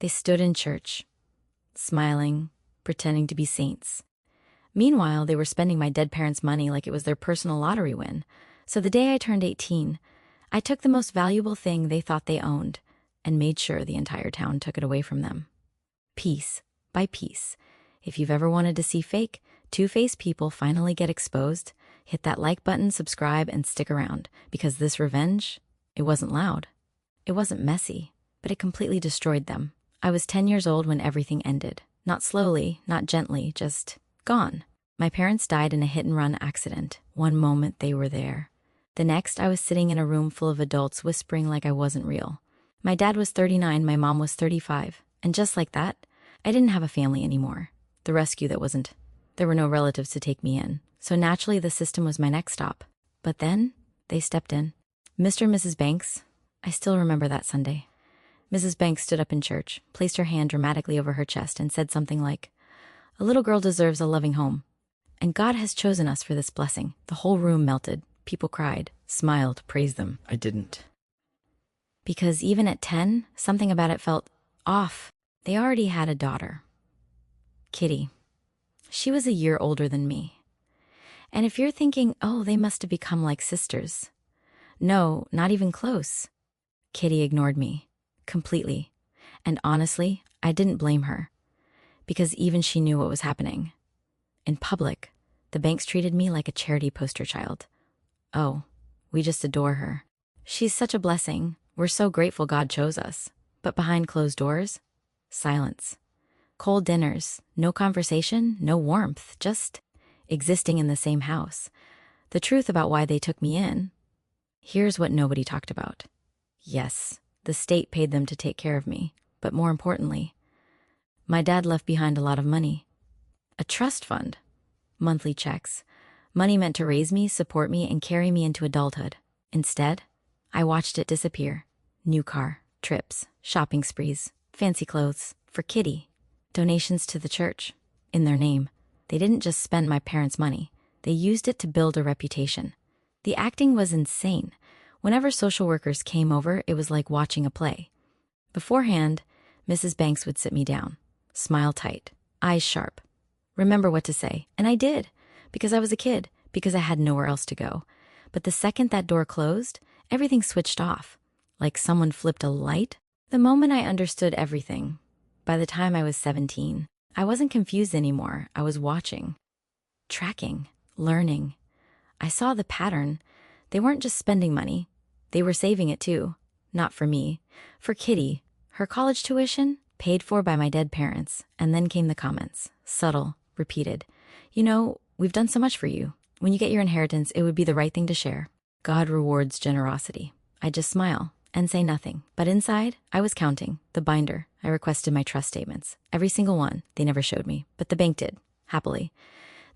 They stood in church, smiling, pretending to be saints. Meanwhile, they were spending my dead parents' money like it was their personal lottery win. So the day I turned 18, I took the most valuable thing they thought they owned and made sure the entire town took it away from them. Piece by piece. If you've ever wanted to see fake, two-faced people finally get exposed, hit that like button, subscribe, and stick around, because this revenge, it wasn't loud. It wasn't messy, but it completely destroyed them. I was 10 years old when everything ended. Not slowly, not gently, just gone. My parents died in a hit-and-run accident. One moment they were there. The next, I was sitting in a room full of adults whispering like I wasn't real. My dad was 39, my mom was 35. And just like that, I didn't have a family anymore. The rescue that wasn't. There were no relatives to take me in. So naturally, the system was my next stop. But then, they stepped in. Mr. and Mrs. Banks, I still remember that Sunday. Mrs. Banks stood up in church, placed her hand dramatically over her chest, and said something like, "A little girl deserves a loving home. And God has chosen us for this blessing." The whole room melted. People cried, smiled, praised them. I didn't. Because even at 10, something about it felt off. They already had a daughter. Kitty. She was a year older than me. And if you're thinking, oh, they must have become like sisters. No, not even close. Kitty ignored me. Completely. And honestly, I didn't blame her. Because even she knew what was happening. In public, the Banks treated me like a charity poster child. Oh, we just adore her. She's such a blessing. We're so grateful God chose us. But behind closed doors, silence. Cold dinners, no conversation, no warmth, just existing in the same house. The truth about why they took me in. Here's what nobody talked about. Yes, the state paid them to take care of me, but more importantly, my dad left behind a lot of money. A trust fund. Monthly checks. Money meant to raise me, support me, and carry me into adulthood. Instead, I watched it disappear. New car, trips, shopping sprees, fancy clothes, for Kitty. Donations to the church, in their name. They didn't just spend my parents' money. They used it to build a reputation. The acting was insane. Whenever social workers came over, it was like watching a play. Beforehand, Mrs. Banks would sit me down, smile tight, eyes sharp. Remember what to say, and I did, because I was a kid, because I had nowhere else to go. But the second that door closed, everything switched off, like someone flipped a light. The moment I understood everything, by the time I was 17, I wasn't confused anymore. I was watching, tracking, learning. I saw the pattern. They weren't just spending money. They were saving it too. Not for me. For Kitty. Her college tuition, paid for by my dead parents. And then came the comments. Subtle, repeated. You know, we've done so much for you. When you get your inheritance, it would be the right thing to share. God rewards generosity. I just smile and say nothing. But inside, I was counting. The binder. I requested my trust statements. Every single one. They never showed me. But the bank did. Happily.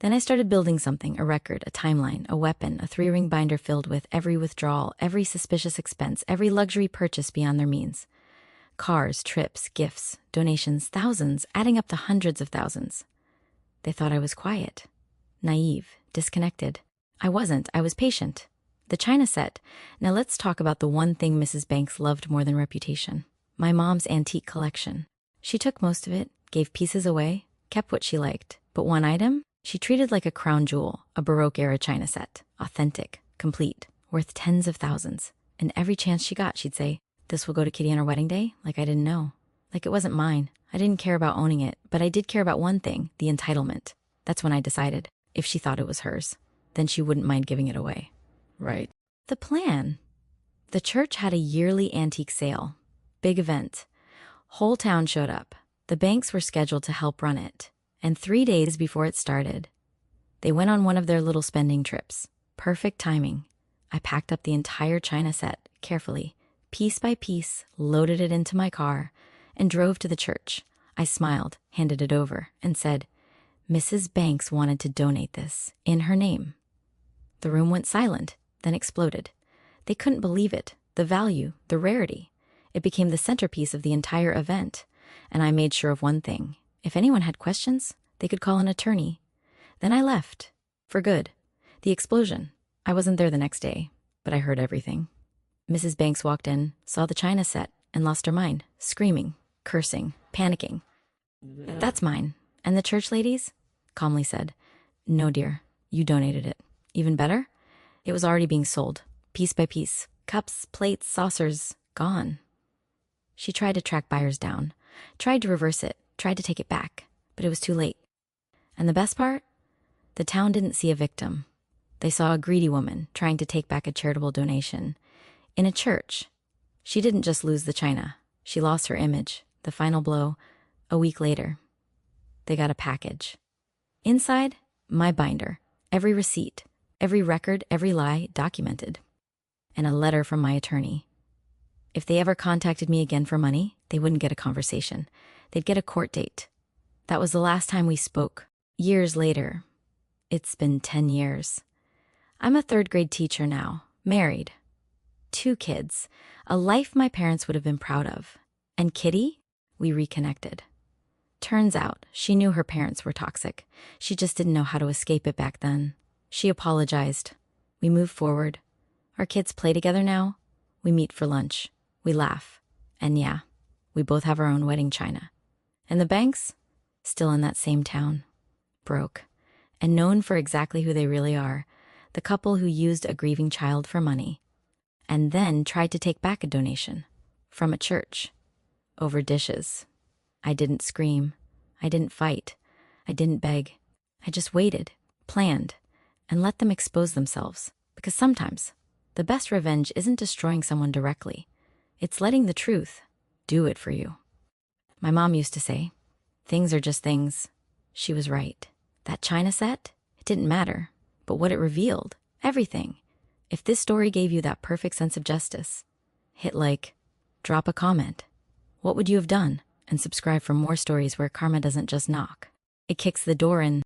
Then I started building something. A record, a timeline, a weapon, a 3-ring binder filled with every withdrawal, every suspicious expense, every luxury purchase beyond their means. Cars, trips, gifts, donations, thousands, adding up to hundreds of thousands. They thought I was quiet, naive, disconnected. I wasn't. I was patient. The China set. Now let's talk about the one thing Mrs. Banks loved more than reputation. My mom's antique collection. She took most of it, gave pieces away, kept what she liked. But one item, she treated like a crown jewel, a Baroque-era China set. Authentic, complete, worth tens of thousands. And every chance she got, she'd say, "This will go to Kitty on her wedding day?" Like I didn't know. Like it wasn't mine. I didn't care about owning it, but I did care about one thing, the entitlement. That's when I decided, if she thought it was hers, then she wouldn't mind giving it away. Right. The plan. The church had a yearly antique sale. Big event. Whole town showed up. The Banks were scheduled to help run it. And 3 days before it started, they went on one of their little spending trips. Perfect timing. I packed up the entire China set, carefully, piece by piece, loaded it into my car, and drove to the church. I smiled, handed it over, and said, "Mrs. Banks wanted to donate this, in her name." The room went silent, then exploded. They couldn't believe it, the value, the rarity. It became the centerpiece of the entire event, and I made sure of one thing. If anyone had questions, they could call an attorney. Then I left. For good. The explosion. I wasn't there the next day, but I heard everything. Mrs. Banks walked in, saw the China set, and lost her mind, screaming, cursing, panicking. "That's mine." And the church ladies calmly said, "No, dear, you donated it." Even better, it was already being sold, piece by piece. Cups, plates, saucers, gone. She tried to track buyers down, tried to reverse it, tried to take it back, but it was too late. And the best part? The town didn't see a victim. They saw a greedy woman trying to take back a charitable donation. In a church, she didn't just lose the china. She lost her image. The final blow, a week later. They got a package. Inside, my binder. Every receipt, every record, every lie documented. And a letter from my attorney. If they ever contacted me again for money, they wouldn't get a conversation. They'd get a court date. That was the last time we spoke. Years later. It's been 10 years. I'm a third-grade teacher now, married. 2 kids, a life my parents would have been proud of. And Kitty, we reconnected. Turns out she knew her parents were toxic. She just didn't know how to escape it back then. She apologized. We moved forward. Our kids play together now. We meet for lunch. We laugh. And yeah, we both have our own wedding china. And the banks? Still in that same town. Broke. And known for exactly who they really are. The couple who used a grieving child for money. And then tried to take back a donation. From a church. Over dishes. I didn't scream. I didn't fight. I didn't beg. I just waited, planned, and let them expose themselves. Because sometimes, the best revenge isn't destroying someone directly. It's letting the truth do it for you. My mom used to say, "Things are just things." She was right. That china set, it didn't matter. But what it revealed, everything. If this story gave you that perfect sense of justice, hit like, drop a comment. What would you have done? And subscribe for more stories where karma doesn't just knock. It kicks the door in.